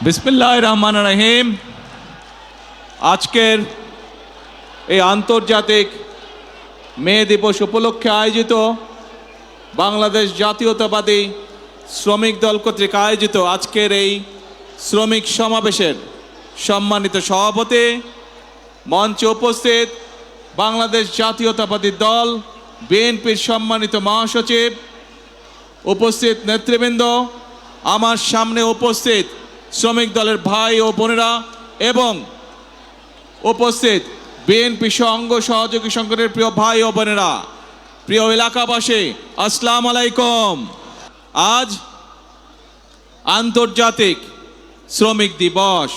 বিসমিল্লাহির রহমানির রহিম। আজকের এই আন্তর্জাতিক মে দিবস উপলক্ষে আয়োজিত বাংলাদেশ জাতীয়তাবাদী শ্রমিক দল কর্তৃক আয়োজিত আজকের এই শ্রমিক সমাবেশের সম্মানিত সভাপতি, মঞ্চে উপস্থিত বাংলাদেশ জাতীয়তাবাদী দল বিএনপির সম্মানিত মহাসচিব, উপস্থিত নেতৃবৃন্দ, আমার সামনে উপস্থিত শ্রমিক দলের ভাই ও বোনেরা এবং উপস্থিত বিএনপি অঙ্গ সহযোগী সংগঠনের প্রিয় ভাই ও বোনেরা, প্রিয় এলাকাবাসী, আসসালামু আলাইকুম। আজ আন্তর্জাতিক শ্রমিক দিবস।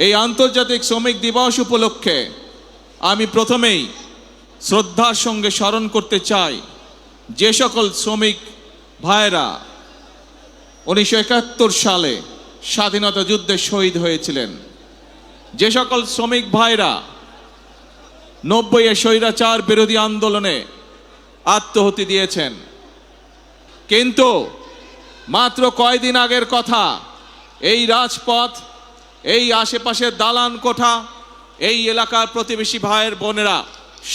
এই আন্তর্জাতিক শ্রমিক দিবস উপলক্ষে আমি প্রথমেই শ্রদ্ধার সঙ্গে স্মরণ করতে চাই যে সকল শ্রমিক ভাইরা 1971 সালে স্বাধীনতা যুদ্ধে শহীদ হয়েছিলেন, যে সকল শ্রমিক ভাইরা 90-এ স্বৈরাচার বিরোধী আন্দোলনে আত্মহতি দিয়েছেন। কিন্তু মাত্র কয়দিন আগের কথা, এই রাজপথ, এই আশেপাশের দালান কোঠা, এই এলাকার প্রতিবেশী ভাইয়ের বোনেরা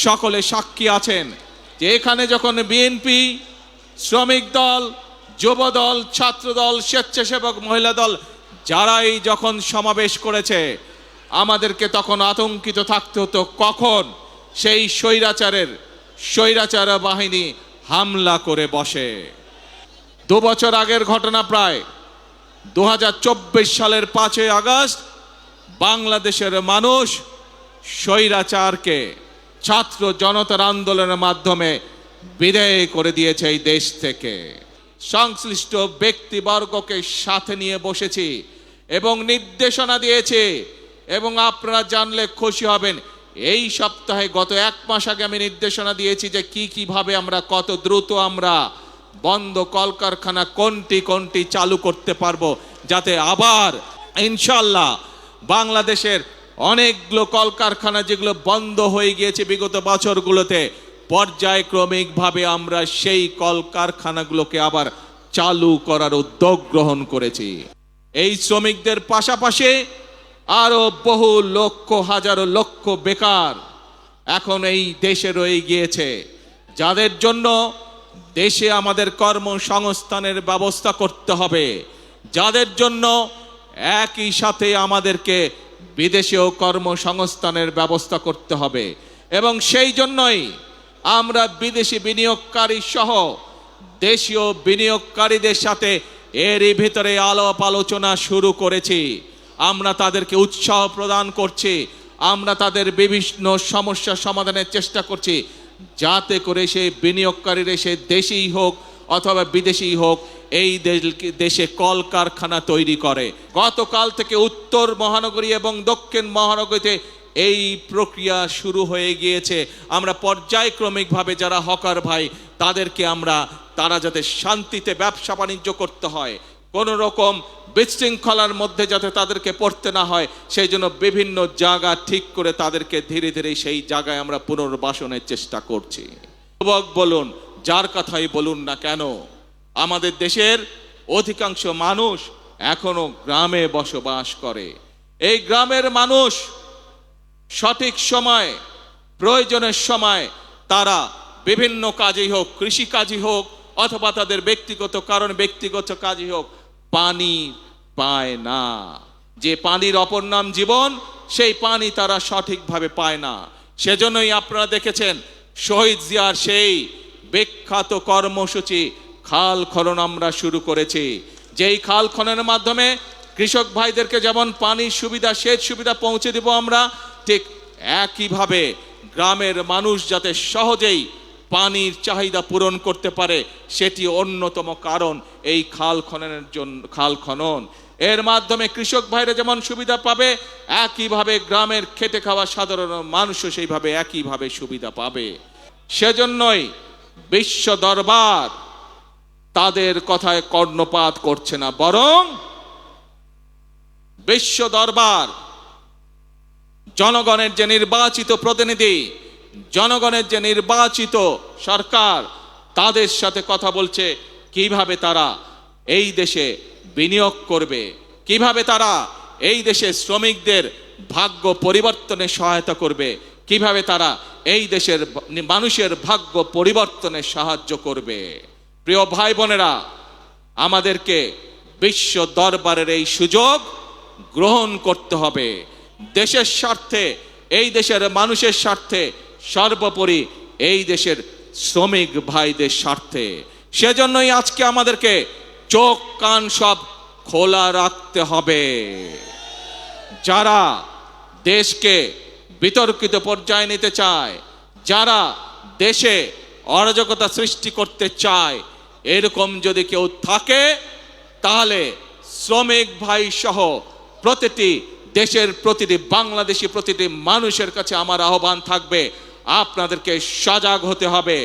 সকলে সাক্ষী আছেন যে এখানে যখন বিএনপি, শ্রমিক দল, যুব দল, ছাত্র দল, স্বেচ্ছাসেবক মহিলা দল যারাই যখন সমাবেশ করেছে, আমাদেরকে তখন আতঙ্কিত থাকতে হতো কখন সেই স্বৈরাচার বাহিনী হামলা করে বসে। 2 বছর আগের ঘটনা, প্রায় 2024 সালের 5ই আগস্ট বাংলাদেশের মানুষ স্বৈরাচারকে ছাত্র জনতার আন্দোলনের মাধ্যমে বিদায় করে দিয়েছে এই দেশ থেকে। সংশ্লিষ্ট ব্যক্তিবর্গকে সাথে নিয়ে বসেছি এবং নির্দেশনা দিয়েছে, এবং আপনারা জানলে খুশি হবেন, এই সপ্তাহে গত 1 মাস আগে আমি নির্দেশনা দিয়েছি যে কিভাবে আমরা কত দ্রুত আমরা বন্ধ কলকারখানা কোনটি চালু করতে পারবো, যাতে আবার ইনশাল্লাহ বাংলাদেশের অনেকগুলো কলকারখানা যেগুলো বন্ধ হয়ে গিয়েছে বিগত বছরগুলোতে, পর্যায়ক্রমিকভাবে আমরা সেই কলকারখানাগুলোকে আবার চালু করার উদ্যোগ গ্রহণ করেছি। এই শ্রমিকদের পাশাপাশি আরো বহু লক্ষ, হাজারো লক্ষ বেকার এখন এই দেশে রয়ে গিয়েছে, যাদের জন্য দেশে আমাদের কর্মসংস্থানের ব্যবস্থা করতে হবে, যাদের জন্য একই সাথে আমাদেরকে বিদেশেও কর্মসংস্থানের ব্যবস্থা করতে হবে। এবং সেই জন্যই আমরা বিদেশি বিনিয়োগকারী সহ দেশীয় বিনিয়োগকারীদের সাথে এরই ভিতরে আলাপ আলোচনা শুরু করেছি। আমরা তাদেরকে উৎসাহ প্রদান করছি, আমরা তাদের বিভিন্ন সমস্যা সমাধানের চেষ্টা করছি, যাতে করে সেই বিনিয়োগকারীরা সে দেশেই হোক অথবা বিদেশি হোক এই দেশে কলকারখানা তৈরি করে। গতকাল থেকে উত্তর মহানগরী এবং দক্ষিণ মহানগরীতে এই প্রক্রিয়া শুরু হয়ে গিয়েছে। আমরা পর্যায়ক্রমিকভাবে যারা হকার ভাই তাদেরকে তারা যাতে শান্তিতে ব্যবসা বাণিজ্য করতে হয়, কোনো রকম বিশৃঙ্খলার মধ্যে যাতে তাদেরকে পড়তে না হয়, সেই জন্য বিভিন্ন জায়গা ঠিক করে তাদেরকে ধীরে ধীরে সেই জায়গায় আমরা পুনর্বাসনের চেষ্টা করছি। যুবক বলুন, যার কথাই বলুন না কেন, আমাদের দেশের অধিকাংশ মানুষ এখনো গ্রামে বসবাস করে। এই গ্রামের মানুষ সঠিক সময়, প্রয়োজনের সময় তারা বিভিন্ন কাজেই হোক, কৃষি কাজই হোক অথবা তাদের ব্যক্তিগত কাজই হোক, পানি পায় না। যে পানির অপর নাম জীবন, সেই পানি তারা সঠিকভাবে পায় না। সেজন্যই আপনারা দেখেছেন শহীদ জিয়ার সেই বিখ্যাত কর্মসূচি খাল খনন আমরা শুরু করেছি। যেই খাল খননের মাধ্যমে কৃষক ভাইদেরকে যেমন পানির সুবিধা, সেচ সুবিধা পৌঁছে দেব আমরা, ঠিক একইভাবে গ্রামের মানুষ যাতে সহজেই পানির চাহিদা পূরণ করতে পারে, সেটি অন্যতম কারণ এই খাল খনন। এর মাধ্যমে কৃষক ভাইরা যেমন সুবিধা পাবে, একইভাবে গ্রামের খেটে খাওয়া সাধারণ মানুষও সেইভাবে একইভাবে সুবিধা পাবে। সেজন্যই বিশ্ব দরবার তাদের কথায় কর্ণপাত করছে না, বরং বিশ্ব দরবার জনগণের যে নির্বাচিত প্রতিনিধি, জনগণের যে নির্বাচিত সরকার, তাদের সাথে কথা বলছে কিভাবে তারা এই দেশে বিনিয়োগ করবে, কিভাবে তারা এই দেশের শ্রমিকদের ভাগ্য পরিবর্তনে সহায়তা করবে, কিভাবে তারা এই দেশের মানুষের ভাগ্য পরিবর্তনে সাহায্য করবে। প্রিয় ভাই বোনেরা, আমাদেরকে বিশ্ব দরবারের এই সুযোগ গ্রহণ করতে হবে, দেশের স্বার্থে, এই দেশের মানুষের স্বার্থে, সর্বোপরি এই দেশের শ্রমিক ভাইদের স্বার্থে। সেজন্যই আজকে আমাদেরকে চোখ কান সব খোলা রাখতে হবে। যারা দেশকে বিতর্কিত পর্যায়ে নিতে চায়, যারা দেশে অরাজকতা সৃষ্টি করতে চায়, এরকম যদি কেউ থাকে, তাহলে শ্রমিক ভাই সহ প্রতিটি দেশের প্রতিটি বাংলাদেশি প্রতিটি মানুষের কাছে আমার আহ্বান থাকবে, আপনাদেরকে সজাগ হতে হবে,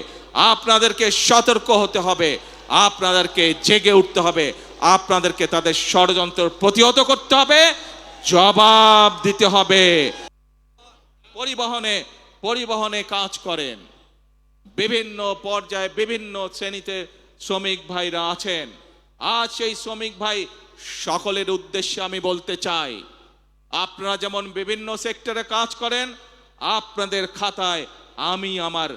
আপনাদেরকে সতর্ক হতে হবে, আপনাদেরকে জেগে উঠতে হবে, আপনাদেরকে তাদের ষড়যন্ত্র প্রতিহত করতে হবে, জবাব দিতে হবে। পরিবহনে কাজ করেন, বিভিন্ন পর্যায়ে বিভিন্ন শ্রেণীতে শ্রমিক ভাইরা আছেন। আজ সেই শ্রমিক ভাই সকলের উদ্দেশ্যে আমি বলতে চাই, আপনারা যেমন বিভিন্ন সেক্টরে কাজ করেন, আপনাদের খাতায় আমি আমার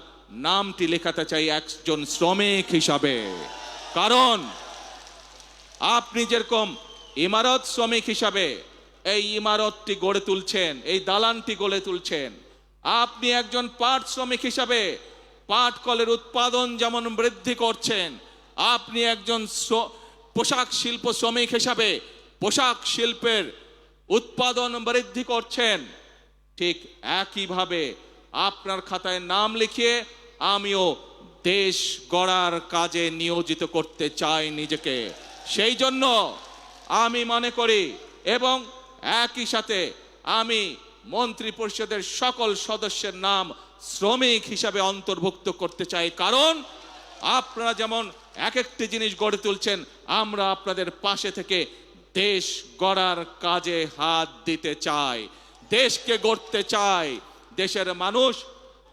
নামটি লেখাতে চাই একজন শ্রমিক হিসাবে। কারণ আপনি যেরকম ইমারত শ্রমিক হিসাবে এই ইমারতটি গড়ে তুলছেন, এই দালানটি গড়ে তুলছেন, আপনি একজন পাট শ্রমিক হিসাবে পাট কলের উৎপাদন যেমন বৃদ্ধি করছেন, আপনি একজন পোশাক শিল্প শ্রমিক হিসাবে পোশাক শিল্পের উৎপাদন বৃদ্ধি করছেন, ঠিক একইভাবে আপনার খাতায় নাম লিখিয়ে আমিও দেশ গড়ার কাজে নিয়োজিত করতে চাই নিজেকে। সেই জন্য আমি মনে করি এবং একই সাথে আমি মন্ত্রী পরিষদের সকল সদস্যের নাম শ্রমিক হিসাবে অন্তর্ভুক্ত করতে চাই। কারণ আপনারা যেমন এক একটি জিনিস গড়ে তুলছেন, আমরা আপনাদের পাশে থেকে দেশ গড়ার কাজে হাত দিতে চাই, দেশকে গড়তে চাই। দেশের মানুষ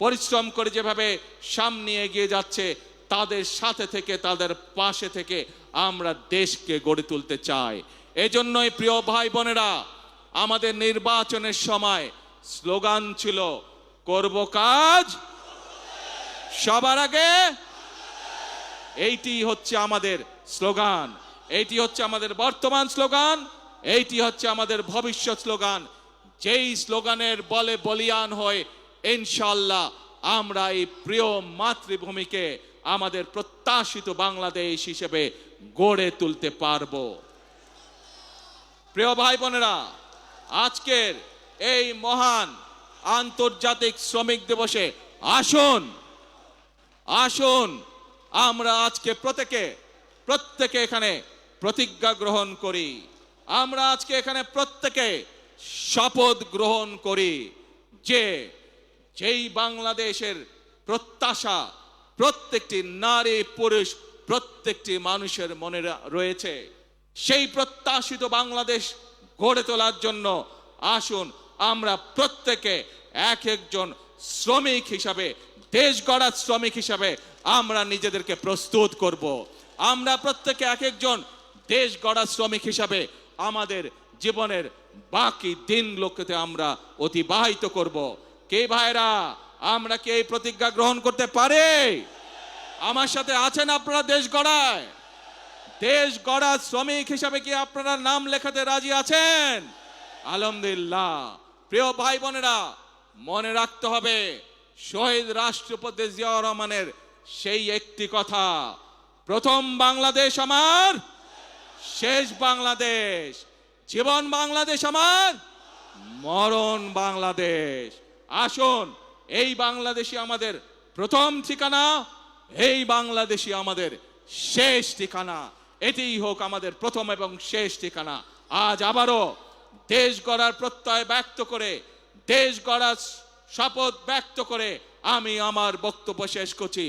পরিশ্রম করে যেভাবে সামনে এগিয়ে যাচ্ছে, তাদের সাথে থেকে, তাদের পাশে থেকে আমরা দেশকে গড়ে তুলতে চাই। এজন্যই প্রিয় ভাই বোনেরা, আমাদের নির্বাচনের সময় স্লোগান ছিল, করব কাজ সবার আগে। এইটি হচ্ছে আমাদের স্লোগান, এইটি হচ্ছে আমাদের বর্তমান স্লোগান, এইটি হচ্ছে আমাদের ভবিষ্যৎ স্লোগান। যেই স্লোগানের বলে বলিয়ান হয়ে ইনশাআল্লাহ আমরা এই প্রিয় মাতৃভূমিকে আমাদের প্রত্যাশিত বাংলাদেশ হিসেবে গড়ে তুলতে পারব। প্রিয় ভাই বোনেরা, আজকের এই মহান আন্তর্জাতিক শ্রমিক দিবসে আসুন আসুন আমরা আজকে প্রত্যেকে এখানে প্রতিজ্ঞা গ্রহণ করি, আমরা আজকে এখানে প্রত্যেকে শপথ গ্রহণ করি যে যেই বাংলাদেশের প্রত্যাশা প্রত্যেকটি নারী পুরুষ প্রত্যেকটি মানুষের মনে রয়েছে, সেই প্রত্যাশিত বাংলাদেশ গড়ে তোলার জন্য আসুন আমরা প্রত্যেকে এক একজন শ্রমিক হিসাবে, দেশ গড়ার শ্রমিক হিসাবে আমরা নিজেদেরকে প্রস্তুত করব। আমরা প্রত্যেকে এক একজন দেশ গড়ার শ্রমিক হিসাবে আমাদের জীবনের বাকি দিনগুলোকে আমরা অতিবাহিত করব। কে ভাইরা, আমরা কি এই প্রতিজ্ঞা গ্রহণ করতে পারি? আমার সাথে আছেন আপনারা দেশ গড়ায়? দেশ গড়ার শ্রমিক হিসাবে কি আপনারা নাম লেখাতে রাজি আছেন? আলহামদুলিল্লাহ। প্রিয় ভাই বোনেরা, মনে রাখতে হবে শহীদ রাষ্ট্রপতি জিয়াউর রহমানের সেই একটি কথা, প্রথম বাংলাদেশ আমার, শেষ বাংলাদেশ, জীবন বাংলাদেশ আমার, মরণ বাংলাদেশ। আসুন এই বাংলাদেশই আমাদের প্রথম ঠিকানা, এই বাংলাদেশই আমাদের শেষ ঠিকানা, এটিই হোক আমাদের প্রথম এবং শেষ ঠিকানা। আজ আবারও দেশ গড়ার প্রত্যয় ব্যক্ত করে, দেশ গড়ার শপথ ব্যক্ত করে আমি আমার বক্তব্য শেষ করছি।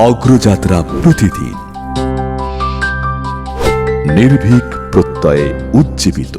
অগ্রযাত্রা প্রতিদিন নির্ভীক প্রত্যয়ে উজ্জীবিত।